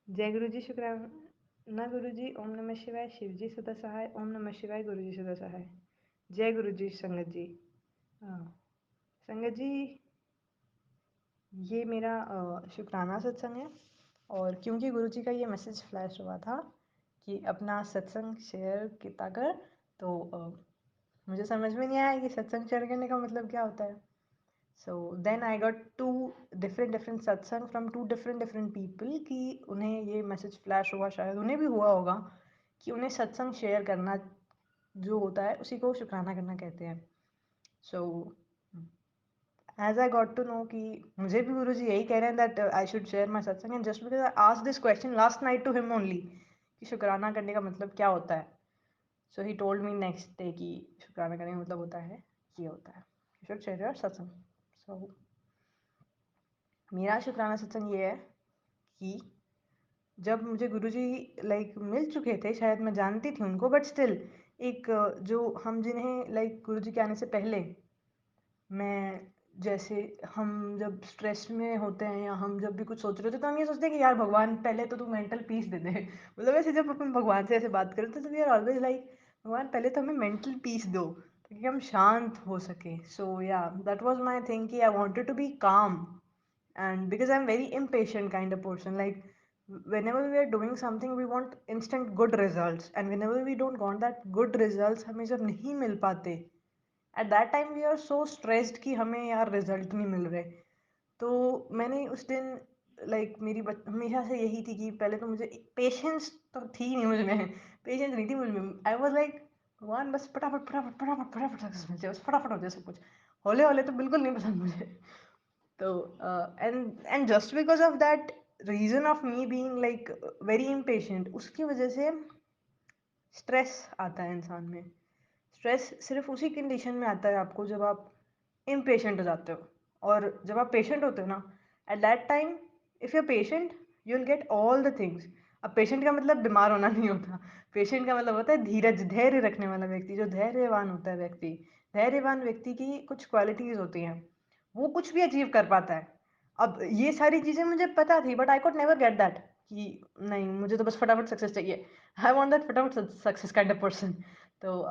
जय गुरु जी, शुक्राना गुरु जी। ओम नमः शिवाय। शिव जी सदा सहाय। ओम नमः शिवाय। गुरु जी सदा सहाय। जय गुरु जी संगत जी। हाँ, संगत जी, ये मेरा शुक्राना सत्संग है। और क्योंकि गुरु जी का ये मैसेज फ्लैश हुआ था कि अपना सत्संग शेयर किया कर, तो मुझे समझ में नहीं आया कि सत्संग शेयर करने का मतलब क्या होता है। So then I got two different satsang from two different people कि उन्हें ये मैसेज फ्लैश हुआ, शायद उन्हें भी हुआ होगा कि उन्हें सत्संग शेयर करना जो होता है उसी को शुक्राना करना कहते हैं। So as I got to know कि मुझे भी गुरु जी यही कह रहे हैं that I should share my satsang, and just because I asked this question last night to him only कि शुक्राना करने का मतलब क्या होता है, so he told me next day कि शुक्राना करने का मतलब होता है, ये होता है, you should share your satsang. So मेरा शुक्राना सत्संग ये है कि जब मुझे गुरुजी मिल चुके थे, शायद मैं जानती थी उनको, बट स्टिल एक जो हम जिन्हें गुरुजी के आने से पहले मैं जैसे हम जब स्ट्रेस में होते हैं या हम जब भी कुछ सोच रहे होते हैं तो हम ये सोचते हैं कि यार भगवान पहले तो तू मेंटल पीस दे दे। मतलब ऐसे जब अपन भगवान से ऐसे बात करते तो वी आर ऑलवेज लाइक भगवान पहले तो हमें मेंटल पीस दो ताकि हम शांत हो सके। सो या दैट वाज माय थिंग कि आई वांटेड टू बी काम, and because I'm very impatient kind of person, like whenever we are doing something we want instant good results, and whenever we don't want that good results हमें जब नहीं मिल पाते at that time we are so stressed कि हमें यार result नहीं मिल रहे। तो मैंने उस दिन मेरी हमेशा से यही थी कि पहले तो मुझे पेशेंस तो थी नहीं मुझ में, पेशेंस नहीं थी मुझ में। आई वॉज लाइक भगवान बस फटाफट फटाफट फटाफट फटाफट सक्सेस मिल जाए, बस फटाफट हो जाए सब कुछ। हौले हौले तो बिल्कुल नहीं पसंद मुझे। तो and just because of that reason of me being very impatient, उसकी वजह से स्ट्रेस आता है इंसान में। स्ट्रेस सिर्फ उसी कंडीशन में आता है आपको जब आप इम्पेशेंट हो जाते हो, और जब आप पेशेंट होते हो ना, at that time if you patient you will get all the things. अब पेशेंट का मतलब बीमार होना नहीं होता, पेशेंट का मतलब होता है धीरज, धैर्य रखने वाला व्यक्ति। जो धैर्यवान होता है व्यक्ति, धैर्यवान व्यक्ति की कुछ क्वालिटीज़ होती हैं, वो कुछ भी अचीव कर पाता है। अब ये सारी चीज़ें मुझे पता थी, but I could never get that कि नहीं मुझे तो बस फटाफट सक्सेस चाहिए, आई वांट दैट फटाफट सक्सेस काइंड ऑफ पर्सन। तो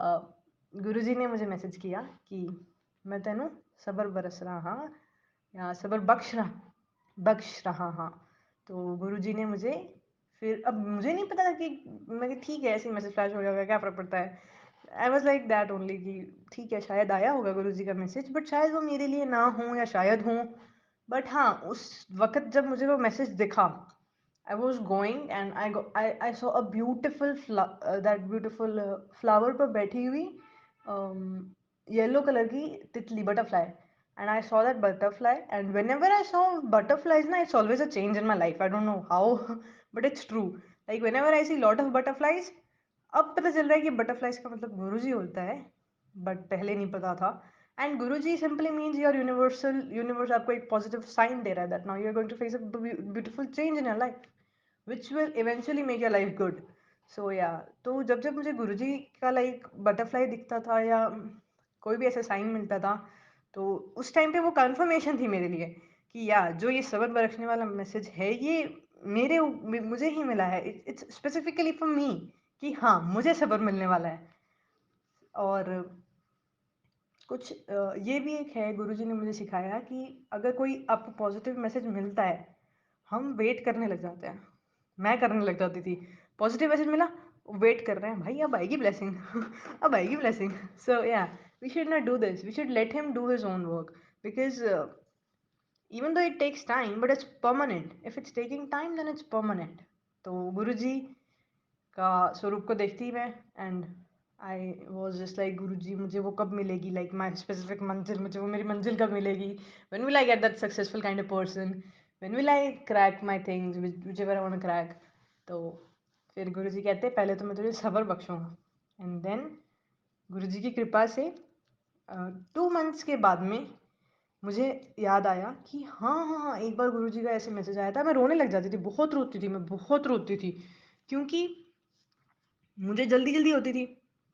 गुरुजी ने मुझे मैसेज किया कि मैं तेनू सबर बरस रहा हाँ, या सबर बख्श रहा हाँ। तो गुरुजी ने मुझे फिर, अब मुझे नहीं पता था कि मैं ठीक है ऐसे मैसेज फ्लैश हो जाएगा, क्या फ़र्क पड़ता है। I was like that only कि ठीक है शायद आया होगा गुरुजी का मैसेज, बट शायद वो मेरे लिए ना हो या शायद हो। बट हाँ, उस वक़्त जब मुझे वो मैसेज दिखा, I was going and I saw a beautiful that beautiful flower पर बैठी हुई येलो कलर की तितली, butterfly, and I saw that butterfly, and whenever I saw butterflies ना, it's always a change in my life. I don't know how but it's true. Like whenever I see lot of butterflies, अब पता चल रहा है कि butterflies का मतलब गुरुजी होता है, बट पहले नहीं पता था। And Guruji simply means your universe आपको एक पॉजिटिव साइन दे रहा है that now you are going to face a beautiful change in your life which will eventually make your life good. So yeah, तो जब जब मुझे गुरुजी का बटरफ्लाई दिखता था या कोई भी ऐसा साइन मिलता था, तो उस टाइम पे वो कंफर्मेशन थी मेरे लिए कि या जो ये सबर बरसने वाला मैसेज है, ये मुझे ही मिला है, इट्स स्पेसिफिकली फॉर मी, कि हाँ मुझे सबर मिलने वाला है। और कुछ ये भी एक है, गुरुजी ने मुझे सिखाया कि अगर कोई आपको पॉजिटिव मैसेज मिलता है, हम वेट करने लग जाते हैं। मैं करने लग जाती थी, पॉजिटिव मैसेज मिला, वेट कर रहे हैं भाई अब आएगी ब्लेसिंग अब आएगी blessing. So yeah, we should not do this, we should let him do his own work, because even though it takes time but it's permanent, if it's taking time then it's permanent। तो गुरुजी का स्वरूप को देखती ही मैं, and I was just like गुरु जी मुझे वो कब मिलेगी, माई स्पेसिफिक मंजिल, मुझे वो मेरी मंजिल कब मिलेगी, when will I get that successful kind of person, when will I crack my things which ever I want to crack. तो फिर गुरु जी कहते पहले तो मैं तुझे सब्र बख्शूँगा, एंड देन गुरु जी की कृपा से 2 मंथ्स के बाद में मुझे याद आया कि हाँ हाँ हाँ, एक बार गुरु जी का ऐसे मैसेज आया था, मैं रोने लग जाती थी, बहुत रोती थी, मैं बहुत रोती थी, क्योंकि मुझे जल्दी जल्दी होती थी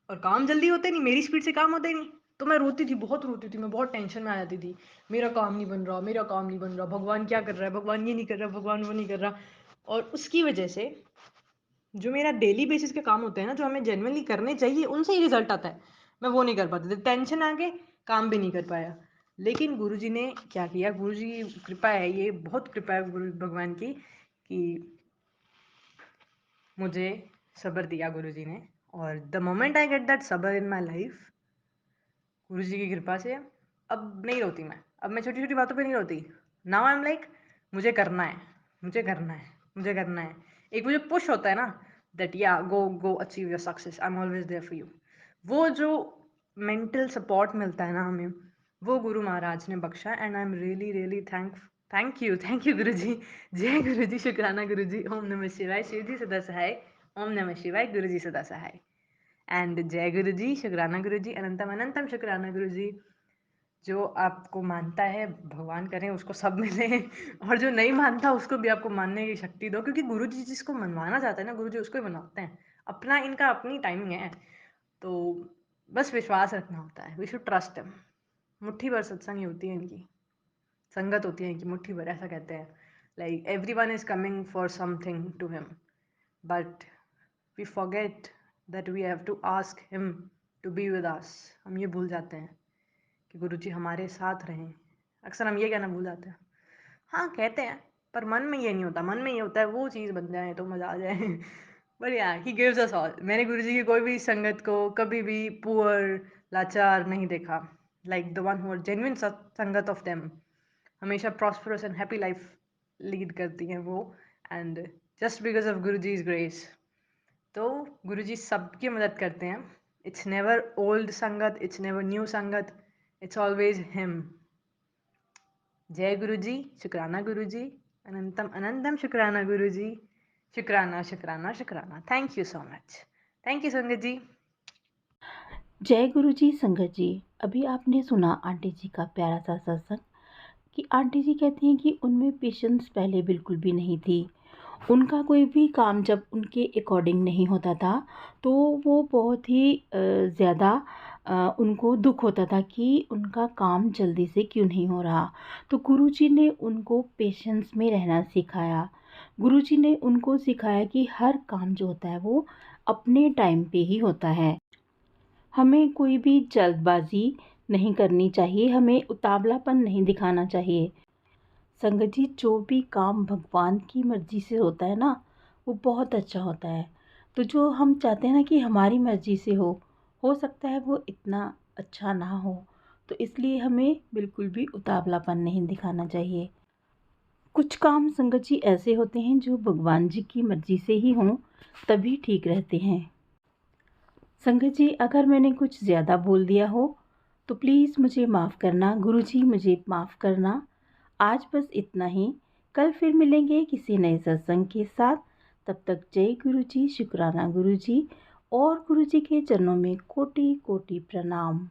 और काम जल्दी होते नहीं, मेरी स्पीड से काम होता ही नहीं। तो मैं रोती थी, बहुत रोती थी, मैं बहुत टेंशन में आ जाती थी, मेरा काम नहीं बन रहा, मेरा काम नहीं बन रहा, भगवान क्या कर रहा है, भगवान ये नहीं कर रहा, भगवान वो नहीं कर रहा। और उसकी वजह से जो मेरा डेली बेसिस के काम होते हैं ना, जो हमें जेन्युइनली करने चाहिए, उनसे ही रिज़ल्ट आता है। मैं वो नहीं कर पाती थी। टेंशन आ गई, काम भी नहीं कर पाया। लेकिन गुरुजी ने क्या किया, गुरुजी की कृपा है ये, बहुत कृपा है गुरु भगवान की कि मुझे सब्र दिया गुरुजी ने। और the moment I get that सब्र इन माय लाइफ, गुरुजी की कृपा से, अब नहीं रोती मैं। अब मैं छोटी-छोटी बातों पे नहीं रोती। नाउ आई एम लाइक मुझे करना है, मुझे करना है, मुझे करना है। एक वो जो पुश होता है ना that yeah go go achieve your success, I am always there for you. वो जो मेंटल सपोर्ट मिलता है ना हमें, वो गुरु महाराज ने बख्शा। And I am really really thank you Guruji. जय गुरुजी, शुक्राना गुरुजी। ओम नमः शिवाय, शिव जी सदा सहाय। ओम नमः शिवाय, गुरुजी सदा सहाय। एंड जय गुरुजी, शुक्राना गुरुजी, अनंतम अनंतम शुक्राना गुरुजी। जो आपको मानता है, भगवान करें उसको सब मिले, और जो नहीं मानता उसको भी आपको मानने की शक्ति दो, क्योंकि गुरुजी जिसको मनवाना चाहते हैं ना, गुरुजी उसको ही मनवाते हैं। अपना इनका अपनी टाइमिंग है। तो बस विश्वास रखना होता है। We should trust him. मुट्ठी भर सत्संग ही होती है इनकी, संगत होती है इनकी मुट्ठी भर, ऐसा कहते हैं। Like everyone is coming for something to him, but we forget that we have to ask him to be with us. हम ये भूल जाते हैं कि गुरुजी हमारे साथ रहें। अक्सर हम ये कहना भूल जाते हैं। हाँ, कहते हैं, पर मन में ये नहीं होता। मन में ये होता है वो चीज़ बन जाए तो मज़ा आ जाए। बट या ही गिव्स अस ऑल। मैंने गुरुजी की कोई भी संगत को कभी भी पुअर, लाचार नहीं देखा। Like the one who are genuine संगत ऑफ देम हमेशा prosperous and happy life lead करती हैं वो। And just because of Guruji's grace. तो गुरुजी सबकी मदद करते हैं। इट्स नेवर ओल्ड संगत, इट्स नेवर न्यू संगत, इट्स ऑलवेज हिम। जय गुरुजी, शुक्राना गुरुजी, अनंतम अनंतम शुक्राना गुरुजी। शुक्राना शुक्राना शुक्राना। Thank you so much. Thank you संगत जी। जय गुरु जी। संगत जी, अभी आपने सुना आंटी जी का प्यारा सा सत्संग कि आंटी जी कहती हैं कि उनमें पेशेंस पहले बिल्कुल भी नहीं थी। उनका कोई भी काम जब उनके अकॉर्डिंग नहीं होता था तो वो बहुत ही ज़्यादा उनको दुख होता था कि उनका काम जल्दी से क्यों नहीं हो रहा। तो गुरुजी ने उनको पेशेंस में रहना सिखाया। गुरुजी ने उनको सिखाया कि हर काम जो होता है वो अपने टाइम पे ही होता है। हमें कोई भी जल्दबाजी नहीं करनी चाहिए, हमें उतावलापन नहीं दिखाना चाहिए। संगत जी, जो भी काम भगवान की मर्ज़ी से होता है ना, वो बहुत अच्छा होता है। तो जो हम चाहते हैं ना कि हमारी मर्ज़ी से हो सकता है वो इतना अच्छा ना हो। तो इसलिए हमें बिल्कुल भी उतावलापन नहीं दिखाना चाहिए। कुछ काम संगत जी ऐसे होते हैं जो भगवान जी की मर्ज़ी से ही हों, तभी ठीक रहते हैं। संगत जी, अगर मैंने कुछ ज़्यादा बोल दिया हो तो प्लीज़ मुझे माफ़ करना। गुरुजी मुझे माफ़ करना। आज बस इतना ही। कल फिर मिलेंगे किसी नए सत्संग के साथ। तब तक जय गुरुजी, शुक्राना गुरुजी, और गुरुजी के चरणों में कोटि कोटि प्रणाम।